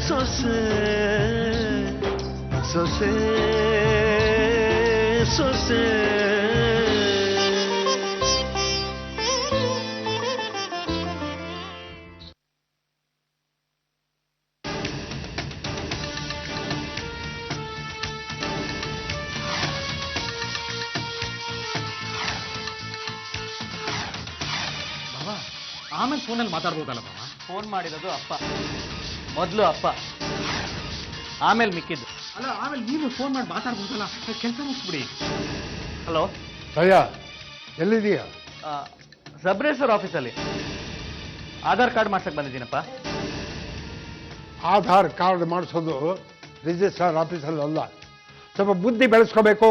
ಸೊಸೆ ಸೊಸೆ ಸೊಸೆ ಸೊಸೆ ಆಮೇಲೆ ಫೋನಲ್ಲಿ ಮಾತಾಡ್ಬೋದಲ್ಲ ಬಾವ? ಫೋನ್ ಮಾಡಿರೋದು ಅಪ್ಪ, ಮೊದಲು ಅಪ್ಪ, ಆಮೇಲೆ ಮಿಕ್ಕಿದ್ದು. ಅಲ್ಲ, ಆಮೇಲೆ ನೀವು ಫೋನ್ ಮಾಡಿ ಮಾತಾಡ್ಬೋದಲ್ಲ, ಕೆಲಸ ಮುಗಿಸ್ಬಿಡಿ. ಹಲೋ ಅಯ್ಯ, ಎಲ್ಲಿದೀಯ? ಸಬ್ರೇಸರ್ ಆಫೀಸಲ್ಲಿ ಆಧಾರ್ ಕಾರ್ಡ್ ಮಾಡ್ಸಕ್ ಬಂದಿದ್ದೀನಪ್ಪ. ಆಧಾರ್ ಕಾರ್ಡ್ ಮಾಡಿಸೋದು ರಿಜಿಸ್ಟ್ರಾರ್ ಆಫೀಸಲ್ಲಿ ಅಲ್ಲ, ಸ್ವಲ್ಪ ಬುದ್ಧಿ ಬೆಳೆಸ್ಕೋಬೇಕು.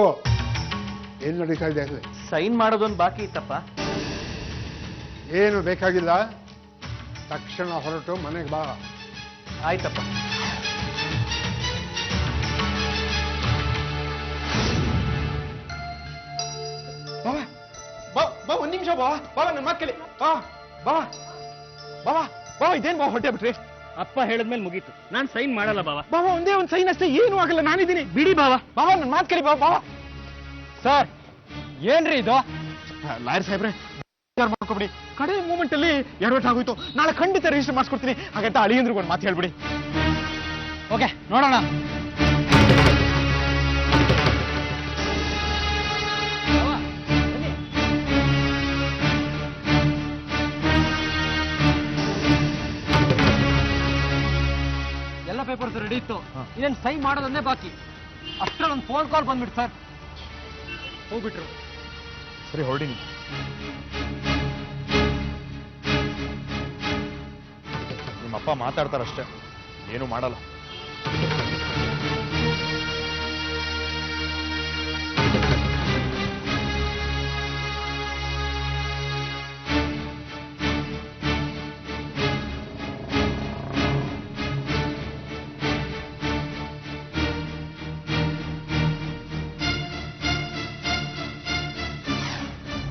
ಏನು ನಡೀತಾ ಇದೆ ಅಲ್ಲಿ? ಸೈನ್ ಮಾಡೋದೊಂದು ಬಾಕಿ ಇತ್ತಪ್ಪ. ಏನು ಬೇಕಾಗಿಲ್ಲ, ತಕ್ಷಣ ಹೊರಟು ಮನೆಗೆ ಬಾ. ಆಯ್ತಪ್ಪ. ಬಾ, ಒಂದ್ ನಿಮಿಷ ಬಾ. ನನ್ನ ಮಾತು ಕೇಳಿ. ಬಾ, ಇದೇನ್ ಬಾ ಹೊಟ್ಟೆ ಬಿಟ್ರಿ? ಅಪ್ಪ ಹೇಳಿದ್ಮೇಲೆ ಮುಗೀತು, ನಾನು ಸೈನ್ ಮಾಡಲ್ಲ ಬಾವ. ಬಾಬಾ, ಒಂದೇ ಒಂದು ಸೈನ್ ಅಷ್ಟೇ, ಏನು ಆಗಲ್ಲ, ನಾನಿದ್ದೀನಿ. ಬಿಡಿ ಬಾವ. ನನ್ನ ಮಾತು ಕೇಳಿ. ಬಾಬಾ ಸರ್, ಏನ್ರಿ ಇದು? ಲಾಯರ್ ಸಾಹೇಬ್ರೆ, ಮಾಡ್ಕೊಬಿಡಿ. ಕಡೆ ಮೂಮೆಂಟ್ ಅಲ್ಲಿ ಎಡವಟ್ ಆಗೋಯ್ತು. ನಾಳೆ ಖಂಡಿತ ರಿಜಿಸ್ಟರ್ ಮಾಡಿಸ್ಕೊಡ್ತೀನಿ. ಹಾಗಂತ ಅಳಿಯಂದ್ರಿಗೆ ಒಂದು ಮಾತು ಹೇಳ್ಬಿಡಿ. ಓಕೆ, ನೋಡೋಣ. ಎಲ್ಲ ಪೇಪರ್ಸ್ ರೆಡಿ ಇತ್ತು, ಇನ್ನೇನು ಸೈನ್ ಮಾಡೋದನ್ನೇ ಬಾಕಿ. ಅಷ್ಟರಲ್ಲಿ ಒಂದು ಫೋನ್ ಕಾಲ್ ಬಂದ್ಬಿಟ್ಟು ಸರ್, ಹೋಗ್ಬಿಟ್ರು. ಸರಿ, ಹೊರಡಿ. ನಿಮ್ಮಪ್ಪ ಮಾತಾಡ್ತಾರಷ್ಟೇ, ಏನು ಮಾಡಲ್ಲ.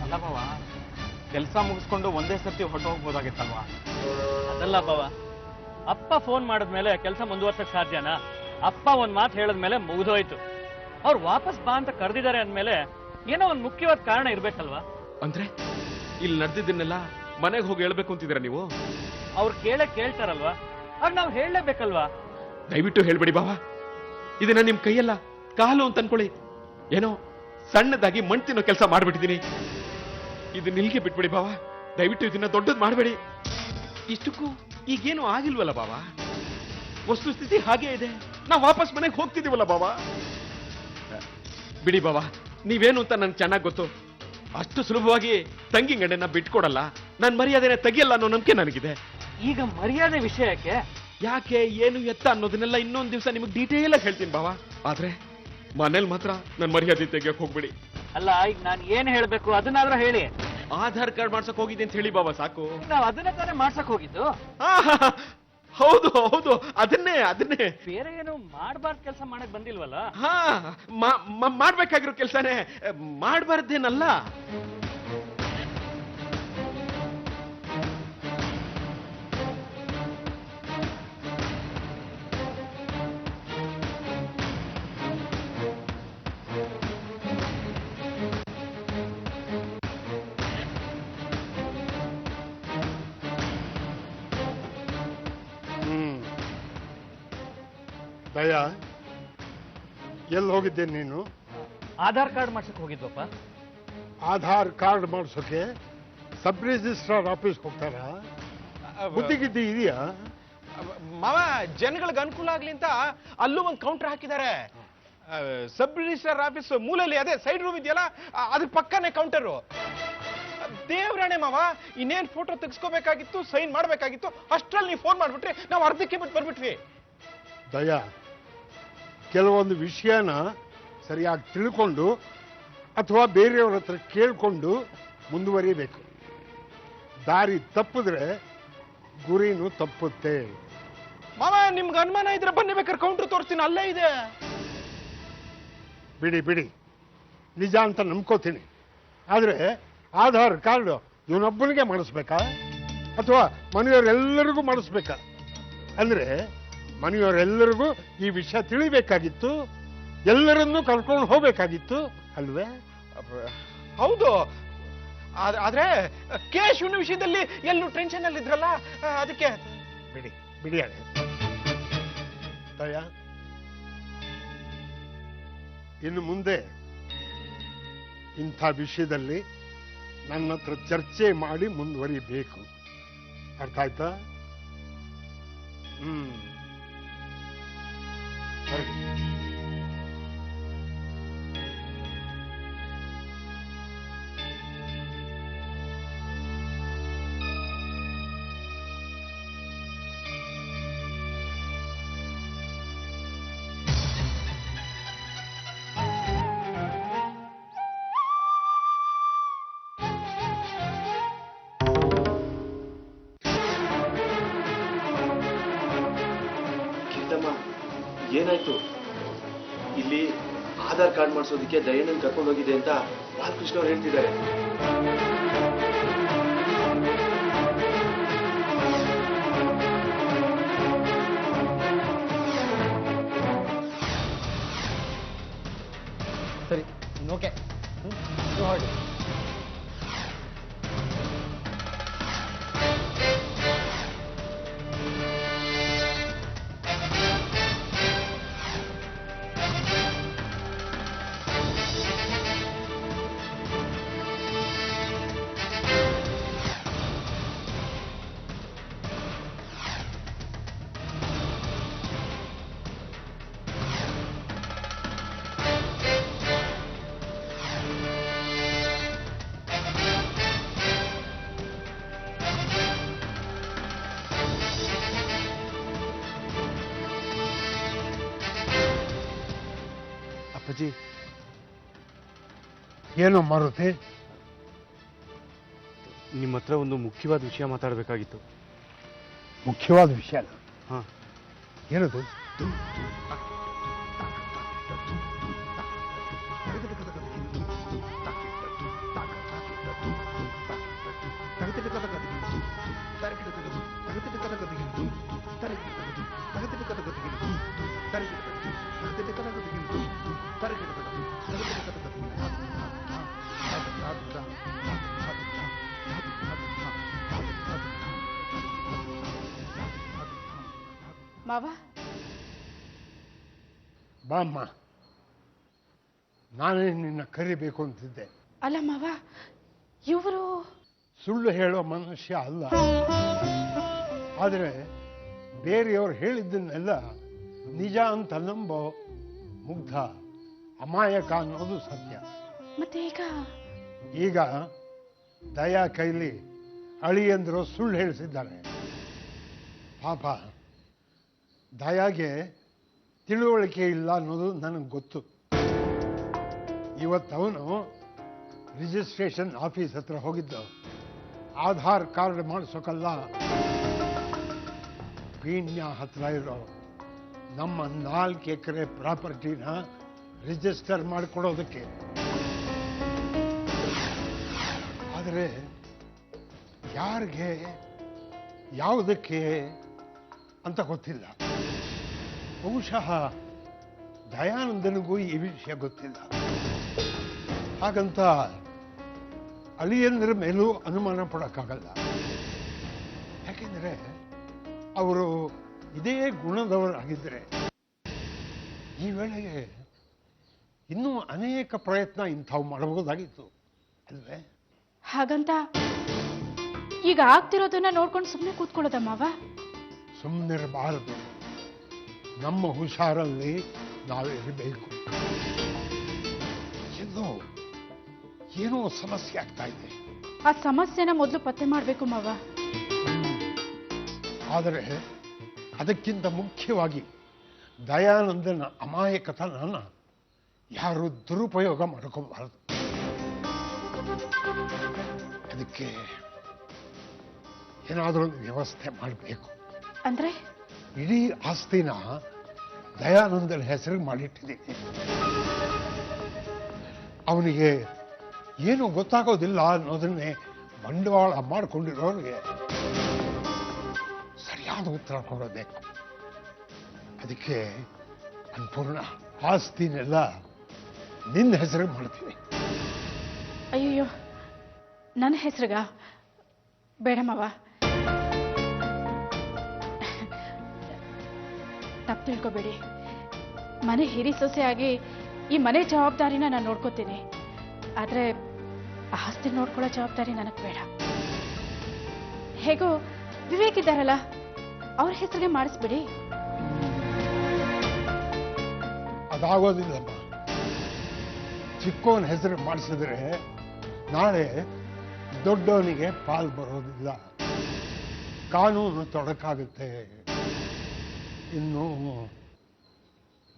ಅಲ್ಲ ಬಾವ, ಕೆಲಸ ಮುಗಿಸ್ಕೊಂಡು ಒಂದೇ ಸರ್ತಿ ಹೊರಟು ಹೋಗ್ಬೋದಾಗಿತ್ತಲ್ವಾ? ಅದಲ್ಲ ಬಾವ, ಅಪ್ಪ ಫೋನ್ ಮಾಡಿದ್ಮೇಲೆ ಕೆಲಸ ಮುಂದುವರ್ಸಕ್ ಸಾಧ್ಯನಾ? ಅಪ್ಪ ಒಂದ್ ಮಾತು ಹೇಳಿದ್ಮೇಲೆ ಮುಗಿದೋಯ್ತು. ಅವ್ರು ವಾಪಸ್ ಬಾ ಅಂತ ಕರೆದಿದ್ದಾರೆ ಅಂದ್ಮೇಲೆ ಏನೋ ಒಂದ್ ಮುಖ್ಯವಾದ ಕಾರಣ ಇರ್ಬೇಕಲ್ವಾ? ಅಂದ್ರೆ ಇಲ್ಲಿ ನಡೆದಿದ್ದನ್ನೆಲ್ಲ ಮನೆಗೆ ಹೋಗಿ ಹೇಳ್ಬೇಕು ಅಂತಿದ್ದೀರಾ ನೀವು? ಅವ್ರು ಕೇಳ್ತಾರಲ್ವಾ, ಆಗ ನಾವು ಹೇಳಲೇಬೇಕಲ್ವಾ? ದಯವಿಟ್ಟು ಹೇಳ್ಬೇಡಿ ಬಾವ, ಇದನ್ನ ನಿಮ್ ಕೈಯಲ್ಲ ಕಾಲು ಅಂತ ಅನ್ಕೊಳ್ಳಿ. ಏನೋ ಸಣ್ಣದಾಗಿ ಮಣ್ ತಿನ್ನೋ ಕೆಲಸ ಮಾಡ್ಬಿಟ್ಟಿದೀನಿ. ಇದನ್ನ ಇಲ್ಲಿಗೆ ಬಿಟ್ಬಿಡಿ ಬಾವ, ದಯವಿಟ್ಟು ಇದನ್ನ ದೊಡ್ಡದ್ ಮಾಡಬೇಡಿ. ಇಷ್ಟಕ್ಕೂ ಈಗೇನು ಆಗಿಲ್ವಲ್ಲ ಬಾವ, ವಸ್ತುಸ್ಥಿತಿ ಹಾಗೇ ಇದೆ. ನಾವು ವಾಪಸ್ ಮನೆಗೆ ಹೋಗ್ತಿದೀವಲ್ಲ ಬಾವ. ಬಿಡಿ ಬಾವ, ನೀವೇನು ಅಂತ ನನ್ಗೆ ಚೆನ್ನಾಗಿ ಗೊತ್ತು. ಅಷ್ಟು ಸುಲಭವಾಗಿ ತಂಗಿ ಗಂಡನ್ನ ಬಿಟ್ಕೊಡಲ್ಲ, ನನ್ ಮರ್ಯಾದೆನ ತೆಗಿಯಲ್ಲ ಅನ್ನೋ ನಂಬಿಕೆ ನನಗಿದೆ. ಈಗ ಮರ್ಯಾದೆ ವಿಷಯಕ್ಕೆ ಯಾಕೆ, ಏನು, ಎತ್ತ ಅನ್ನೋದನ್ನೆಲ್ಲ ಇನ್ನೊಂದ್ ದಿವಸ ನಿಮಗೆ ಡೀಟೇಲ್ ಆಗಿ ಹೇಳ್ತೀನಿ ಬಾವ. ಆದ್ರೆ ಮನೇಲಿ ಮಾತ್ರ ನನ್ ಮರ್ಯಾದೆ ತೆಗಿಯಕ್ ಹೋಗ್ಬಿಡಿ. ಅಲ್ಲ, ಈಗ ನಾನು ಏನ್ ಹೇಳ್ಬೇಕು ಅದನ್ನಾದ್ರೂ ಹೇಳಿ. ಆಧಾರ್ ಕಾರ್ಡ್ ಮಾಡ್ಸಕ್ ಹೋಗಿದ್ದೆ ಅಂತ ಹೇಳಿ ಬಾವ, ಸಾಕು. ನಾವು ಅದನ್ನ ತಾನೇ ಮಾಡ್ಸಕ್ ಹೋಗಿದ್ದು. ಹೌದು ಹೌದು, ಅದನ್ನೇ ಬೇರೆ ಏನು ಮಾಡ್ಬಾರ್ದು ಕೆಲಸ ಮಾಡಕ್ ಬಂದಿಲ್ವಲ್ಲ? ಹಾ, ಮಾಡ್ಬೇಕಾಗಿರೋ ಕೆಲ್ಸನೇ, ಮಾಡ್ಬಾರ್ದೇನಲ್ಲ. ದಯಾ, ಎಲ್ಲಿ ಹೋಗಿದ್ದೆ ನೀನು? ಆಧಾರ್ ಕಾರ್ಡ್ ಮಾಡ್ಸಕ್ ಹೋಗಿದ್ವಪ್ಪ. ಆಧಾರ್ ಕಾರ್ಡ್ ಮಾಡಿಸೋಕೆ ಸಬ್ ರಿಜಿಸ್ಟ್ರಾರ್ ಆಫೀಸ್ ಹೋಗ್ತಾರ? ಬುದ್ಧಿಗಿದ್ದಿ ಇದೆಯಾ ಮಾವ? ಜನಗಳಿಗೆ ಅನುಕೂಲ ಆಗ್ಲಿ ಅಂತ ಅಲ್ಲೂ ಒಂದು ಕೌಂಟರ್ ಹಾಕಿದ್ದಾರೆ. ಸಬ್ ರಿಜಿಸ್ಟ್ರಾರ್ ಆಫೀಸ್ ಮೂಲೆಯಲ್ಲಿ, ಅದೇ ಸೈಡ್ ರೂಮ್ ಇದೆಯಲ್ಲ, ಅದ್ರ ಪಕ್ಕನೇ ಕೌಂಟರು. ದೇವ್ರಾಣೆ ಮಾವ, ಇನ್ನೇನ್ ಫೋಟೋ ತೆಗೆಸ್ಕೋಬೇಕಾಗಿತ್ತು, ಸೈನ್ ಮಾಡ್ಬೇಕಾಗಿತ್ತು, ಅಷ್ಟ್ರಲ್ಲಿ ನೀವು ಫೋನ್ ಮಾಡ್ಬಿಟ್ರಿ, ನಾವು ಅರ್ಧಕ್ಕೆ ಬಿಟ್ಟು ಬರ್ಬಿಟ್ವಿ. ದಯಾ, ಕೆಲವೊಂದು ವಿಷಯನ ಸರಿಯಾಗಿ ತಿಳ್ಕೊಂಡು ಅಥವಾ ಬೇರೆಯವ್ರ ಹತ್ರ ಕೇಳ್ಕೊಂಡು ಮುಂದುವರಿಬೇಕು. ದಾರಿ ತಪ್ಪಿದ್ರೆ ಗುರಿನೂ ತಪ್ಪುತ್ತೆ. ಮಾವ, ನಿಮ್ಗೆ ಅನುಮಾನ ಇದ್ರೆ ಬನ್ನಿ, ಬೇಕಾದ್ರೆ ಕೌಂಟರ್ ತೋರಿಸ್ತೀನಿ, ಅಲ್ಲೇ ಇದೆ. ಬಿಡಿ, ನಿಜ ಅಂತ ನಂಬ್ಕೋತೀನಿ. ಆದ್ರೆ ಆಧಾರ್ ಕಾರ್ಡ್ ಇವನೊಬ್ಬನಿಗೆ ಮಾಡಿಸ್ಬೇಕಾ? ಅಥವಾ ಮನೆಯವರೆಲ್ಲರಿಗೂ ಮಾಡಿಸ್ಬೇಕಾ? ಅಂದ್ರೆ ಮನೆಯವರೆಲ್ಲರಿಗೂ ಈ ವಿಷಯ ತಿಳಿಬೇಕಾಗಿತ್ತು, ಎಲ್ಲರನ್ನೂ ಕರ್ಕೊಂಡು ಹೋಗ್ಬೇಕಾಗಿತ್ತು ಅಲ್ವೇ? ಹೌದು, ಆದ್ರೆ ಕೇಶವನ ವಿಷಯದಲ್ಲಿ ಎಲ್ಲೂ ಟೆನ್ಷನ್ ಅಲ್ಲಿ ಇದ್ರಲ್ಲ, ಅದಕ್ಕೆ. ಬಿಡಿ ಬಿಡಿ ಅಡೆ ದಯಾ, ಇನ್ನು ಮುಂದೆ ಇಂಥ ವಿಷಯದಲ್ಲಿ ನನ್ನ ಹತ್ರ ಚರ್ಚೆ ಮಾಡಿ ಮುಂದುವರಿಬೇಕು. ಅರ್ಥ ಆಯ್ತಾ? ಸರಿ. ಏನಾಯ್ತು? ಇಲ್ಲಿ ಆಧಾರ್ ಕಾರ್ಡ್ ಮಾಡಿಸೋದಕ್ಕೆ ದಯಾನಂದ್ ಕರ್ಕೊಂಡು ಹೋಗಿದೆ ಅಂತ ಬಾಲಕೃಷ್ಣ ಅವ್ರು ಹೇಳ್ತಿದ್ದಾರೆ. ಸರಿ, ಓಕೆ, ಹೊರಡಿ. ಅಪ್ಪಾಜಿ, ಏನೋ ಮಾರುತಿ? ನಿಮ್ಮ ಹತ್ರ ಒಂದು ಮುಖ್ಯವಾದ ವಿಷಯ ಮಾತಾಡಬೇಕಾಗಿತ್ತು. ಮುಖ್ಯವಾದ ವಿಷಯ? ಹಾ. ಏನದು? ಮಾವ, ಬಾಮ್ಮ, ನಾನೇ ನಿನ್ನ ಕರಿಬೇಕು ಅಂತಿದ್ದೆ. ಅಲ್ಲ ಮಾವ, ಇವರು ಸುಳ್ಳು ಹೇಳೋ ಮನುಷ್ಯ ಅಲ್ಲ. ಆದರೆ ಬೇರೆಯವರು ಹೇಳಿದ್ದನ್ನೆಲ್ಲ ನಿಜ ಅಂತ ನಂಬೋ ಮುಗ್ಧ ಅಮಾಯಕ ಅನ್ನೋದು ಸತ್ಯ. ಮತ್ತೆ ಈಗ ದಯಾ ಕೈಲಿ ಅಳಿಯಂದ್ರು ಸುಳ್ಳು ಹೇಳಿಸಿದ್ದಾರೆ. ಪಾಪ ದಯಾಗೆ ತಿಳುವಳಿಕೆ ಇಲ್ಲ ಅನ್ನೋದು ನನಗೆ ಗೊತ್ತು. ಇವತ್ತವನು ರಿಜಿಸ್ಟ್ರೇಷನ್ ಆಫೀಸ್ ಹತ್ರ ಹೋಗಿದ್ದು ಆಧಾರ್ ಕಾರ್ಡ್ ಮಾಡಿಸೋಕಲ್ಲ, ಪೀಣ್ಯ ಹತ್ರ ಇರೋ ನಮ್ಮ 4 ಎಕರೆ ಪ್ರಾಪರ್ಟಿನ ರಿಜಿಸ್ಟರ್ ಮಾಡಿಕೊಡೋದಕ್ಕೆ. ಆದರೆ ಯಾರಿಗೆ ಯಾವುದಕ್ಕೆ ಅಂತ ಗೊತ್ತಿಲ್ಲ. ಬಹುಶಃ ದಯಾನಂದನಿಗೂ ಈ ವಿಷಯ ಗೊತ್ತಿಲ್ಲ. ಹಾಗಂತ ಅಳಿಯಂದ್ರ ಮೇಲೂ ಅನುಮಾನ ಪಡೋಕ್ಕಾಗಲ್ಲ. ಯಾಕೆಂದರೆ ಅವರು ಇದೇ ಗುಣದವರಾಗಿದ್ದರೆ ಈ ವೇಳೆಗೆ ಇನ್ನೂ ಅನೇಕ ಪ್ರಯತ್ನ ಇಂಥವು ಮಾಡಬಹುದಾಗಿತ್ತು ಅಲ್ವೇ? ಹಾಗಂತ ಈಗ ಆಗ್ತಿರೋದನ್ನ ನೋಡ್ಕೊಂಡು ಸುಮ್ಮನೆ ಕೂತ್ಕೊಳ್ಳೋದ ಮಾವ? ಸುಮ್ಮನಿರಬಾರದು. ನಮ್ಮ ಹುಷಾರಲ್ಲಿ ನಾವಿರಬೇಕು. ಏನೋ ಸಮಸ್ಯೆ ಆಗ್ತಾ ಇದೆ. ಆ ಸಮಸ್ಯೆನ ಮೊದಲು ಪತ್ತೆ ಮಾಡಬೇಕು ಮಾವ. ಆದರೆ ಅದಕ್ಕಿಂತ ಮುಖ್ಯವಾಗಿ ದಯಾನಂದನ ಅಮಾಯಕತನ ಯಾರು ದುರುಪಯೋಗ ಮಾಡ್ಕೋಬಾರದು. ಅದಕ್ಕೆ ಏನಾದರೂ ವ್ಯವಸ್ಥೆ ಮಾಡಬೇಕು. ಅಂದ್ರೆ ಇಡೀ ಆಸ್ತಿನ ದಯಾನಂದನ ಹೆಸರಿಗೆ ಮಾಡಿಟ್ಟಿದ್ದೀನಿ. ಅವನಿಗೆ ಏನು ಗೊತ್ತಾಗೋದಿಲ್ಲ ಅನ್ನೋದನ್ನೇ ಬಂಡವಾಳ ಮಾಡಿಕೊಂಡಿರೋರಿಗೆ ಸರಿಯಾದ ಉತ್ತರ ಕೊಡಬೇಕು. ಅದಕ್ಕೆ ಅನ್ಪೂರ್ಣ ಆಸ್ತಿನೆಲ್ಲ ನಿನ್ನ ಹೆಸರಿಗೆ ಮಾಡ್ತೀನಿ. ಅಯ್ಯಯ್ಯೋ, ನನ್ನ ಹೆಸ್ರಿಗ ಬೇಡ ಮಾವ. ತಪ್ಪು ತಿಳ್ಕೊಬೇಡಿ. ಮನೆ ಹಿರಿ ಸೊಸೆಯಾಗಿ ಈ ಮನೆ ಜವಾಬ್ದಾರಿನ ನಾನು ನೋಡ್ಕೋತೀನಿ. ಆದರೆ ಆಸ್ತಿ ನೋಡ್ಕೊಳ್ಳೋ ಜವಾಬ್ದಾರಿ ನನಗೆ ಬೇಡ. ಹೇಗೋ ವಿವೇಕ್ ಇದ್ದಾರಲ್ಲ, ಅವ್ರ ಹೆಸರಿಗೆ ಮಾಡಿಸ್ಬಿಡಿ. ಅದಾಗೋದಿಲ್ಲಮ್ಮ. ಚಿಕ್ಕವನ ಹೆಸರು ಮಾಡಿಸಿದ್ರೆ ನಾಳೆ ದೊಡ್ಡವನಿಗೆ ಪಾಲ್ ಬರೋದಿಲ್ಲ, ಕಾನೂನು ತೊಡಕಾಗುತ್ತೆ. ಇನ್ನು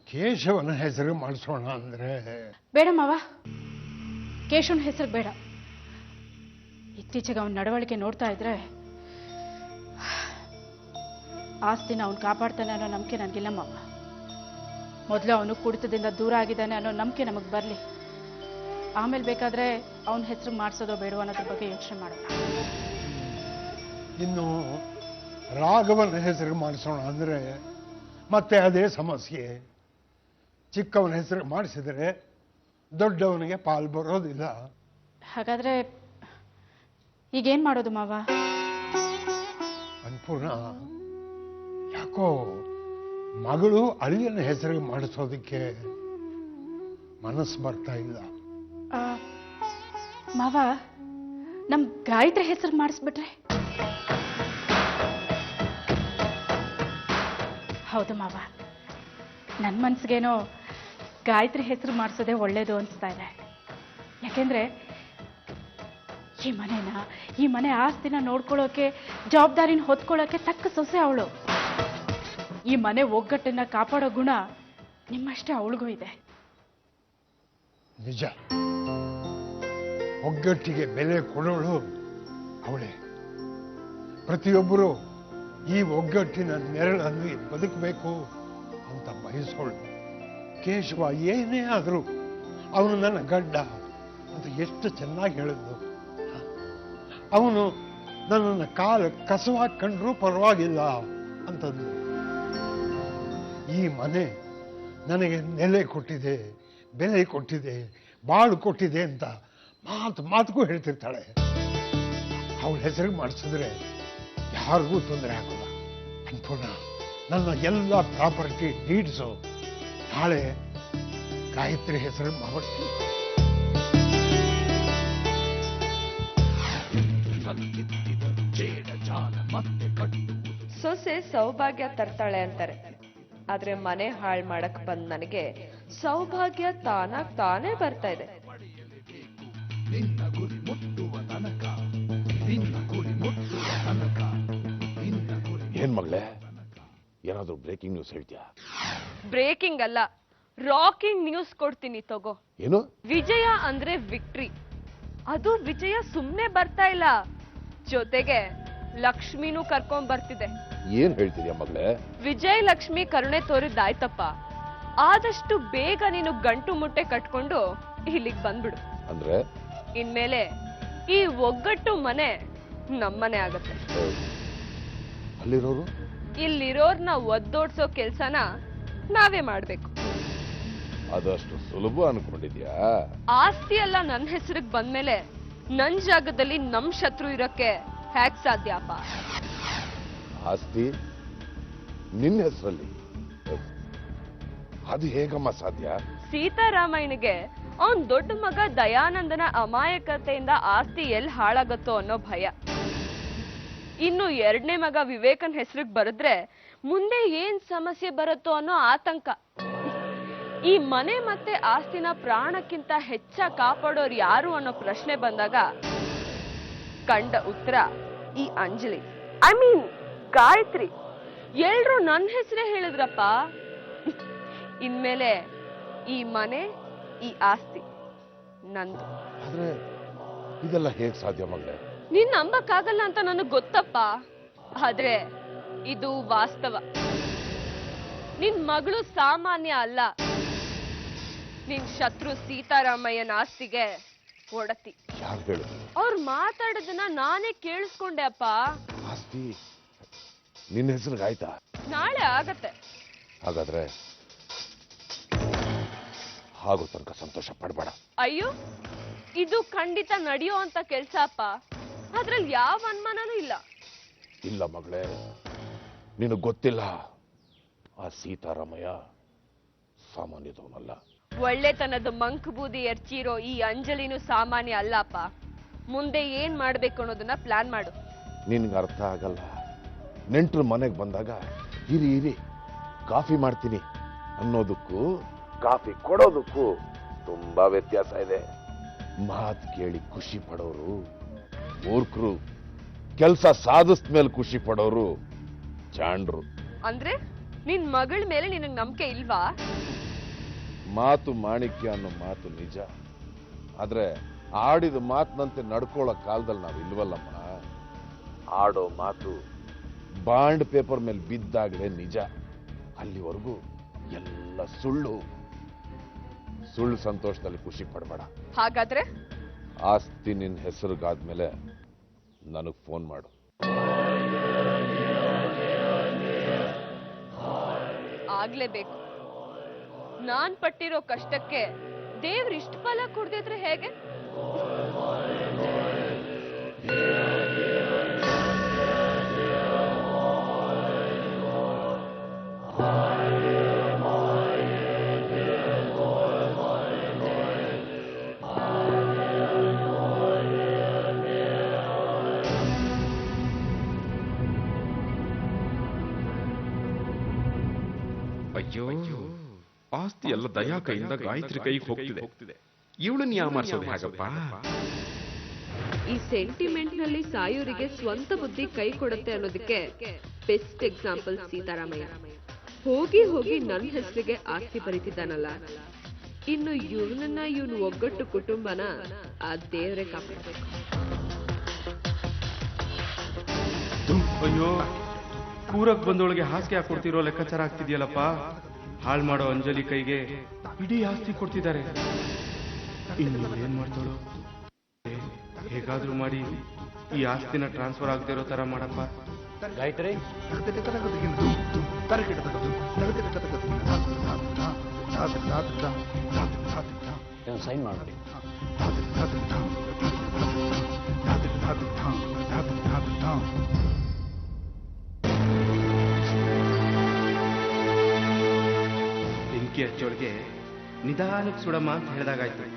ಕೇಶವನ ಹೆಸರು ಮಾಡಿಸೋಣ ಅಂದ್ರೆ ಬೇಡ ಮಾವ, ಕೇಶವನ ಹೆಸರು ಬೇಡ. ಇತ್ತೀಚೆಗೆ ಅವನ ನಡವಳಿಕೆ ನೋಡ್ತಾ ಇದ್ರೆ ಆಸ್ತಿನ ಅವನು ಕಾಪಾಡ್ತಾನೆ ಅನ್ನೋ ನಂಬಿಕೆ ನನಗಿಲ್ಲ ಮಾವ. ಮೊದಲು ಅವನು ಕುಡಿತದಿಂದ ದೂರ ಆಗಿದ್ದಾನೆ ಅನ್ನೋ ನಂಬಿಕೆ ನಮಗೆ ಬರಲಿ, ಆಮೇಲೆ ಬೇಕಾದ್ರೆ ಅವನ ಹೆಸರು ಮಾಡಿಸೋದೋ ಬೇಡವೋ ಅನ್ನೋದ್ರ ಬಗ್ಗೆ ಯೋಚನೆ ಮಾಡೋಣ. ಇನ್ನು ರಾಘವನ ಹೆಸರು ಮಾಡಿಸೋಣ ಅಂದ್ರೆ ಮತ್ತೆ ಅದೇ ಸಮಸ್ಯೆ. ಚಿಕ್ಕವನ ಹೆಸರು ಮಾಡಿಸಿದರೆ ದೊಡ್ಡವನಿಗೆ ಪಾಲ್ ಬರೋದಿಲ್ಲ. ಹಾಗಾದ್ರೆ ಈಗೇನ್ ಮಾಡೋದು ಮಾವ? ಅನ್ಪೂರ್ಣ, ಯಾಕೋ ಮಗಳು ಅಳಿಯನ ಹೆಸರಿಗೆ ಮಾಡಿಸೋದಕ್ಕೆ ಮನಸ್ಸು ಬರ್ತಾ ಇಲ್ಲ. ಮಾವ, ನಮ್ ಗಾಯತ್ರಿ ಹೆಸರು ಮಾಡಿಸ್ಬಿಟ್ರೆ? ಹೌದು ಮಾವ, ನನ್ನ ಮನ್ಸಿಗೇನೋ ಗಾಯತ್ರಿ ಹೆಸರು ಮಾಡಿಸೋದೇ ಒಳ್ಳೇದು ಅನಿಸ್ತಾ ಇದೆ. ಯಾಕೆಂದ್ರೆ ಈ ಮನೆ ಆಸ್ತಿನ ನೋಡ್ಕೊಳ್ಳೋಕೆ, ಜವಾಬ್ದಾರಿನ ಹೊತ್ಕೊಳ್ಳೋಕೆ ತಕ್ಕ ಸೊಸೆ ಅವಳು. ಈ ಮನೆ ಒಗ್ಗಟ್ಟನ್ನ ಕಾಪಾಡೋ ಗುಣ ನಿಮ್ಮಷ್ಟೇ ಅವಳಿಗೂ ಇದೆ. ನಿಜ, ಒಗ್ಗಟ್ಟಿಗೆ ಬೆಲೆ ಕೊಡೋಳು ಅವಳೇ. ಪ್ರತಿಯೊಬ್ಬರು ಈ ಒಗ್ಗಟ್ಟಿನ ನೆರಳಲ್ಲಿ ಬದುಕಬೇಕು ಅಂತ ಬಯಸೋಳು. ಕೇಶವ ಏನೇ ಆದರೂ ಅವನು ನನ್ನ ಗಡ್ಡ ಅಂತ ಎಷ್ಟು ಚೆನ್ನಾಗಿ ಹೇಳಿದ್ದು. ಅವನು ನನ್ನನ್ನು ಕಾಲ ಕಸವಾಗಿ ಕಂಡ್ರೂ ಪರವಾಗಿಲ್ಲ ಅಂತಂದು. ಈ ಮನೆ ನನಗೆ ನೆಲೆ ಕೊಟ್ಟಿದೆ, ಬೆಲೆ ಕೊಟ್ಟಿದೆ, ಬಾಳು ಕೊಟ್ಟಿದೆ ಅಂತ ಮಾತಿಗೂ ಹೇಳ್ತಿರ್ತಾಳೆ. ಅವಳ ಹೆಸರಿಗೆ ಮಾಡಿಸಿದ್ರೆ ಯಾರಿಗೂ ತೊಂದರೆ ಆಗೋಲ್ಲ. ಅನ್ಪೂರ್ಣ, ನನ್ನ ಎಲ್ಲ ಪ್ರಾಪರ್ಟಿ ಡೀಡ್ಸು ನಾಳೆ ಗಾಯತ್ರಿ ಹೆಸರು ಮಾಡ್ತೀನಿ. ಸೊಸೆ ಸೌಭಾಗ್ಯ ತರ್ತಾಳೆ ಅಂತಾರೆ, ಆದ್ರೆ ಮನೆ ಹಾಳು ಮಾಡಕ್ ಬಂದ್ ನನಗೆ ಸೌಭಾಗ್ಯ ತಾನಾಗ್ ತಾನೇ ಬರ್ತಾ ಇದೆ. ಏನ್ ಮಗಳೇ, ಏನಾದ್ರೂ ಬ್ರೇಕಿಂಗ್ ನ್ಯೂಸ್ ಹೇಳ್ತೀಯಾ? ಬ್ರೇಕಿಂಗ್ ಅಲ್ಲ, ರಾಕಿಂಗ್ ನ್ಯೂಸ್ ಕೊಡ್ತೀನಿ ತಗೋ. ಏನು? ವಿಜಯ ಅಂದ್ರೆ ವಿಕ್ಟ್ರಿ. ಅದು ವಿಜಯ ಸುಮ್ನೆ ಬರ್ತಾ ಇಲ್ಲ, ಜೊತೆಗೆ ಲಕ್ಷ್ಮಿನೂ ಕರ್ಕೊಂಡ್ ಬರ್ತಿದೆ. ಏನ್ ಹೇಳ್ತಿದ್ಯಾ ಮಗಳೇ? ವಿಜಯ್ ಲಕ್ಷ್ಮಿ ಕರುಣೆ ತೋರಿದ್ದಾಯ್ತಪ್ಪ, ಆದಷ್ಟು ಬೇಗ ನೀನು ಗಂಟು ಮುಟ್ಟೆ ಕಟ್ಕೊಂಡು ಇಲ್ಲಿಗೆ ಬಂದ್ಬಿಡು. ಅಂದ್ರೆ ಇನ್ಮೇಲೆ ಈ ಒಗ್ಗಟ್ಟು ಮನೆ ನಮ್ಮನೆ ಆಗತ್ತೆ. ಅಲ್ಲಿರೋರು? ಇಲ್ಲಿರೋರ್ನ ಒದ್ದೋಡ್ಸೋ ಕೆಲ್ಸನ ನಾವೇ ಮಾಡ್ಬೇಕು. ಅದಷ್ಟು ಸುಲಭ ಅನ್ಕೊಂಡಿದ್ಯಾ? ಆಸ್ತಿ ಎಲ್ಲ ನನ್ನ ಹೆಸರಿಗೆ ಬಂದ್ಮೇಲೆ ನನ್ ಜಾಗದಲ್ಲಿ ನಮ್ ಶತ್ರು ಇರಕ್ಕೆ ಹ್ಯಾಕ್ ಸಾಧ್ಯಪ್ಪ? ಆಸ್ತಿ ನಿನ್ನ ಹೆಸರಲ್ಲಿ ಅದು ಹೇಗಮ್ಮ ಸಾಧ್ಯ? ಸೀತಾರಾಮಯ್ಯನಿಗೆ ಅವನ್ ದೊಡ್ಡ ಮಗ ದಯಾನಂದನ ಅಮಾಯಕತೆಯಿಂದ ಆಸ್ತಿ ಎಲ್ಲಿ ಹಾಳಾಗತ್ತೋ ಅನ್ನೋ ಭಯ. ಇನ್ನು ಎರಡನೇ ಮಗ ವಿವೇಕನ್ ಹೆಸರಿಗೆ ಬರೆದ್ರೆ ಮುಂದೆ ಏನ್ ಸಮಸ್ಯೆ ಬರುತ್ತೋ ಅನ್ನೋ ಆತಂಕ. ಈ ಮನೆ ಮತ್ತೆ ಆಸ್ತಿನ ಪ್ರಾಣಕ್ಕಿಂತ ಹೆಚ್ಚ ಕಾಪಾಡೋರು ಯಾರು ಅನ್ನೋ ಪ್ರಶ್ನೆ ಬಂದಾಗ ಕಂಡ ಉತ್ತರ ಈ ಅಂಜಲಿ, ಐ ಮೀನ್ ಗಾಯತ್ರಿ. ಎಲ್ರು ನನ್ನ ಹೆಸರೇ ಹೇಳಿದ್ರಪ್ಪ. ಇನ್ಮೇಲೆ ಈ ಮನೆ, ಈ ಆಸ್ತಿ ನಂದು. ಆದ್ರೆ ಇದೆಲ್ಲ ಹೇಗ್ ಸಾಧ್ಯ ಮಗಳೇ? ನೀನ್ ನಂಬಕ್ಕಾಗಲ್ಲ ಅಂತ ನನಗ್ ಗೊತ್ತಪ್ಪ, ಆದ್ರೆ ಇದು ವಾಸ್ತವ. ನಿನ್ ಮಗಳು ಸಾಮಾನ್ಯ ಅಲ್ಲ, ನಿನ್ ಶತ್ರು ಸೀತಾರಾಮಯ್ಯನ ಆಸ್ತಿಗೆ ಒಡತಿ. ಯಾರು ಹೇಳು? ಅವ್ರು ಮಾತಾಡೋದನ್ನ ನಾನೇ ಕೇಳಿಸ್ಕೊಂಡೆ ಅಪ್ಪ. ಆಸ್ತಿ ನಿನ್ನ ಹೆಸರಿಗೆ ಆಯ್ತಾ? ನಾಳೆ ಆಗತ್ತೆ. ಹಾಗಾದ್ರೆ ಆಗೋ ತನಕ ಸಂತೋಷ ಪಡಬೇಡ. ಅಯ್ಯೋ, ಇದು ಖಂಡಿತ ನಡೆಯೋ ಅಂತ ಕೆಲ್ಸ ಅಪ್ಪ. ಅದ್ರಲ್ಲಿ ಯಾವ ಅನುಮಾನನೂ ಇಲ್ಲ. ಇಲ್ಲ ಮಗಳೇ, ನಿನಗೆ ಗೊತ್ತಿಲ್ಲ, ಆ ಸೀತಾರಾಮಯ್ಯ ಸಾಮಾನ್ಯದವನಲ್ಲ. ಒಳ್ಳೆತನದ ಮಂಕ್ ಬೂದಿ ಎರ್ಚಿರೋ ಈ ಅಂಜಲಿನೂ ಸಾಮಾನ್ಯ ಅಲ್ಲಪ್ಪ. ಮುಂದೆ ಏನ್ ಮಾಡ್ಬೇಕು ಅನ್ನೋದನ್ನ ಪ್ಲಾನ್ ಮಾಡು. ನಿನ್ಗೆ ಅರ್ಥ ಆಗಲ್ಲ. ನೆಂಟರು ಮನೆಗೆ ಬಂದಾಗ ಇರಿ ಇರಿ ಕಾಫಿ ಮಾಡ್ತೀನಿ ಅನ್ನೋದಕ್ಕೂ ಕಾಫಿ ಕೊಡೋದಕ್ಕೂ ತುಂಬಾ ವ್ಯತ್ಯಾಸ ಇದೆ. ಮಾತು ಕೇಳಿ ಖುಷಿ ಪಡೋರು ಮೂರ್ಖರು, ಕೆಲಸ ಸಾಧಿಸಿದ ಮೇಲೆ ಖುಷಿ ಪಡೋರು ಜಾಂಡ್ರು. ಅಂದ್ರೆ ನಿನ್ ಮಗಳ ಮೇಲೆ ನಿನಗ್ ನಂಬಿಕೆ ಇಲ್ವಾ? ಮಾತು ಮಾಣಿಕ್ಯ ಅನ್ನೋ ಮಾತು ನಿಜ. ಆದ್ರೆ ಆಡಿದ ಮಾತಿನಂತೆ ನಡ್ಕೊಳ್ಳೋ ಕಾಲದಲ್ಲಿ ನಾವು ಇಲ್ವಲ್ಲಮ್ಮ. ಆಡೋ ಮಾತು ಬಾಂಡ್ ಪೇಪರ್ ಮೇಲೆ ಬಿದ್ದಾಗಲೇ ನಿಜ. ಅಲ್ಲಿವರೆಗೂ ಎಲ್ಲ ಸುಳ್ಳು. ಸುಳ್ಳು ಸಂತೋಷದಲ್ಲಿ ಖುಷಿ ಪಡಬೇಡ. ಹಾಗಾದ್ರೆ ಆಸ್ತಿ ನಿನ್ನ ಹೆಸರಿಗಾದ್ಮೇಲೆ ನನಗೆ ಫೋನ್ ಮಾಡು. ಆಗ್ಲೇಬೇಕು. ನಾನ್ ಪಟ್ಟಿರೋ ಕಷ್ಟಕ್ಕೆ ದೇವ್ರು ಇಷ್ಟು ಫಲ ಕೊಡ್ದಿದ್ರೆ ಹೇಗೆ? ಅಯ್ಯೋ, ಆಸ್ತಿ ಎಲ್ಲ ದಯಾ ಕೈಯಿಂದ ಗಾಯತ್ರಿ ಕೈಗೆ ಹೋಗ್ತಿದೆ. ಇವಳನ್ನ ಯಾಮಾರಿಸೋದು ಹೇಗಪ್ಪ? ಈ ಸೆಂಟಿಮೆಂಟ್ ನಲ್ಲಿ ಸಾಯೋರಿಗೆ ಸ್ವಂತ ಬುದ್ಧಿ ಕೈ ಕೊಡುತ್ತೆ ಅನ್ನೋದಕ್ಕೆ ಬೆಸ್ಟ್ ಎಕ್ಸಾಂಪಲ್ ಸೀತಾರಾಮಯ್ಯ. ಹೋಗಿ ಹೋಗಿ ನನ್ನ ಹೆಸರಿಗೆ ಆಸ್ತಿ ಬರೀತಿದ್ದಾನಲ್ಲ, ಇನ್ನು ಇವನು ಒಗ್ಗಟ್ಟು ಕುಟುಂಬನ ಆ ದೇವರೇ ಕಾಪಾಡಬೇಕು. ಅಯ್ಯೋ, ಕೂರಕ್ ಬಂದೊಳಗೆ ಹಾಸಿಗೆ ಹಾಕೊಡ್ತಿರೋ ಲೆಕ್ಕಾಚಾರ ಆಗ್ತಿದ್ಯಲ್ಲಪ್ಪ. ಹಾಳು ಮಾಡೋ ಅಂಜಲಿ ಕೈಗೆ ಇಡೀ ಆಸ್ತಿ ಕೊಡ್ತಿದ್ದಾರೆ. ಇನ್ನು ಏನ್ ಮಾಡ್ತಾಳೋ? ಹೇಗಾದ್ರೂ ಮಾಡಿ ಈ ಆಸ್ತಿನ ಟ್ರಾನ್ಸ್ಫರ್ ಆಗದೆ ಇರೋ ತರ ಮಾಡಪ್ಪ. ಗಾಯತ್ರಿ, ಸೈನ್ ಮಾಡಿ. ಬೆಂಕಿ ಹಚ್ಚೋಳಿಗೆ ನಿಧಾನಕ್ಕೆ ಸುಡಮ್ಮ ಅಂತ ಹೇಳಿದಾಗಾಯ್ತು.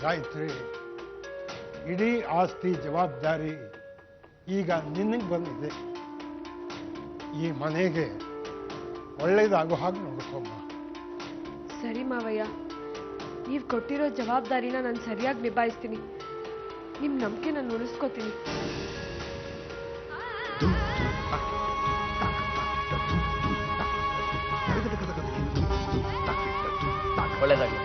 ಗಾಯತ್ರಿ, ಇಡೀ ಆಸ್ತಿ ಜವಾಬ್ದಾರಿ ಈಗ ನಿನಗೆ ಬಂದಿದೆ. ಈ ಮನೆಗೆ ಒಳ್ಳೇದಾಗೋ ಹಾಗೆ ನೋಡ್ಕೊಮ್ಮ. ಸರಿ ಮಾವಯ್ಯ, ನೀವ್ ಕೊಟ್ಟಿರೋ ಜವಾಬ್ದಾರಿನ ನಾನು ಸರಿಯಾಗಿ ನಿಭಾಯಿಸ್ತೀನಿ. ನಿಮ್ ನಂಬಿಕೆ ನಾನು ಉಳಿಸ್ಕೋತೀನಿ. ಒಳ್ಳೇದಾಗಿ.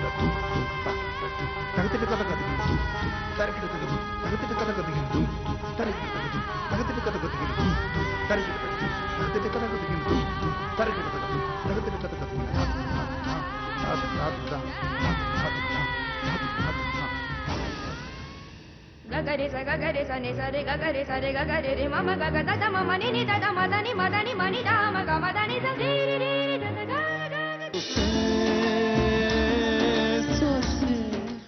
ಗಗರೆ ಸ ಗಗರೆ ಸ ನೆ ಸ ರೆ ಗಗರೆ ಸ ರೆ ಗಗರೆ ರೆ ಮಮ ಗಗ ದ ದ ಮಮ ನಿ ನಿ ದ ದ ಮ ದ ನಿ ಮ ದ ನಿ ಮ ನಿ ದ ಮ ಗ ಮ ದ ನಿ ಸ ರಿ ರಿ ರಿ ದ ದ ಗ ಗ ಗ